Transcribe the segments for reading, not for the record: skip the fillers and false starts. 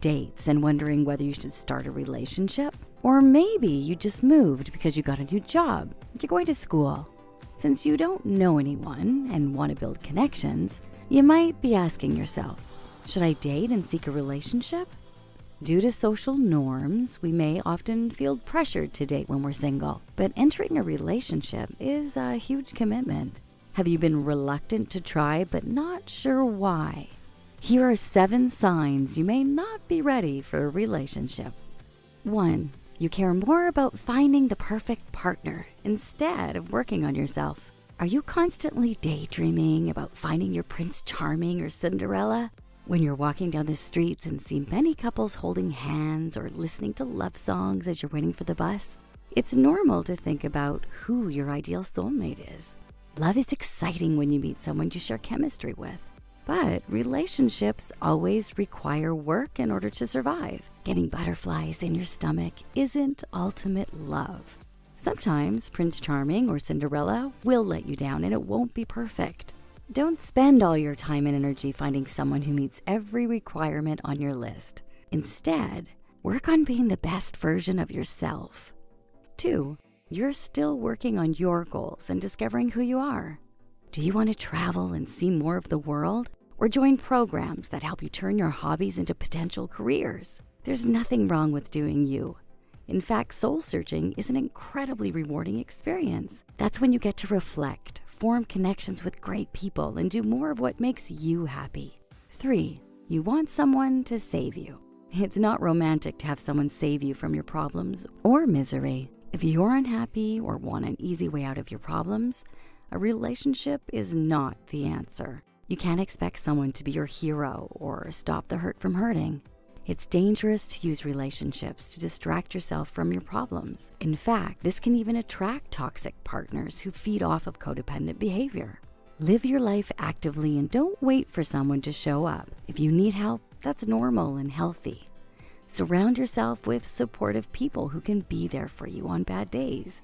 dates and wondering whether you should start a relationship? Or maybe you just moved because you got a new job, you're going to school. Since you don't know anyone and want to build connections, you might be asking yourself, should I date and seek a relationship? Due to social norms, we may often feel pressured to date when we're single, but entering a relationship is a huge commitment. Have you been reluctant to try but not sure why? Here are 7 signs you may not be ready for a relationship. 1. You care more about finding the perfect partner instead of working on yourself. Are you constantly daydreaming about finding your Prince Charming or Cinderella? When you're walking down the streets and see many couples holding hands or listening to love songs as you're waiting for the bus, it's normal to think about who your ideal soulmate is. Love is exciting when you meet someone you share chemistry with. But relationships always require work in order to survive. Getting butterflies in your stomach isn't ultimate love. Sometimes Prince Charming or Cinderella will let you down and it won't be perfect. Don't spend all your time and energy finding someone who meets every requirement on your list. Instead, work on being the best version of yourself. 2. You're still working on your goals and discovering who you are. Do you want to travel and see more of the world? Or join programs that help you turn your hobbies into potential careers? There's nothing wrong with doing you. In fact, soul searching is an incredibly rewarding experience. That's when you get to reflect, form connections with great people, and do more of what makes you happy. 3. You want someone to save you. It's not romantic to have someone save you from your problems or misery. If you're unhappy or want an easy way out of your problems, a relationship is not the answer. You can't expect someone to be your hero or stop the hurt from hurting. It's dangerous to use relationships to distract yourself from your problems. In fact, this can even attract toxic partners who feed off of codependent behavior. Live your life actively and don't wait for someone to show up. If you need help, that's normal and healthy. Surround yourself with supportive people who can be there for you on bad days.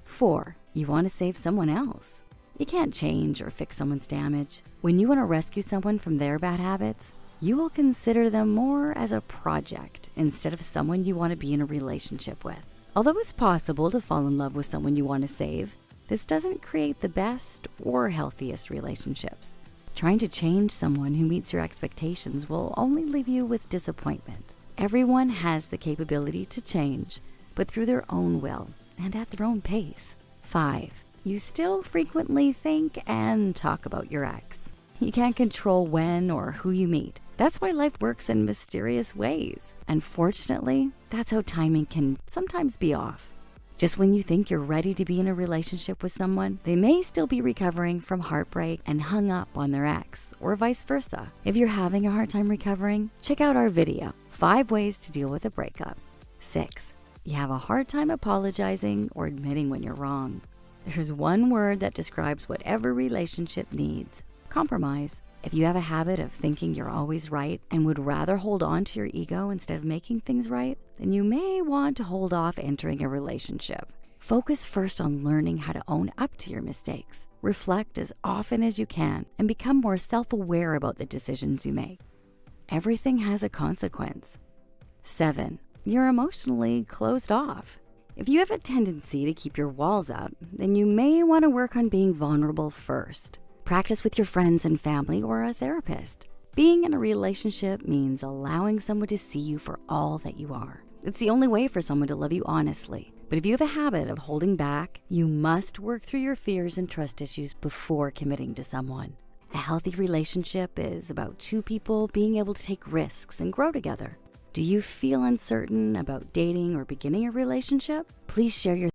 4. You want to save someone else. You can't change or fix someone's damage. When you want to rescue someone from their bad habits, you will consider them more as a project instead of someone you want to be in a relationship with. Although it's possible to fall in love with someone you want to save, this doesn't create the best or healthiest relationships. Trying to change someone who meets your expectations will only leave you with disappointment. Everyone has the capability to change, but through their own will and at their own pace. 5. You still frequently think and talk about your ex. You can't control when or who you meet. That's why life works in mysterious ways. Unfortunately, that's how timing can sometimes be off. Just when you think you're ready to be in a relationship with someone, they may still be recovering from heartbreak and hung up on their ex, or vice versa. If you're having a hard time recovering, check out our video, 5 ways to deal with a breakup. 6. You have a hard time apologizing or admitting when you're wrong. There's one word that describes what every relationship needs: compromise. If you have a habit of thinking you're always right and would rather hold on to your ego instead of making things right, then you may want to hold off entering a relationship. Focus first on learning how to own up to your mistakes. Reflect as often as you can and become more self-aware about the decisions you make. Everything has a consequence. 7. You're emotionally closed off. If you have a tendency to keep your walls up, then you may want to work on being vulnerable first. Practice with your friends and family or a therapist. Being in a relationship means allowing someone to see you for all that you are. It's the only way for someone to love you honestly. But if you have a habit of holding back, you must work through your fears and trust issues before committing to someone. A healthy relationship is about 2 people being able to take risks and grow together. Do you feel uncertain about dating or beginning a relationship? Please share your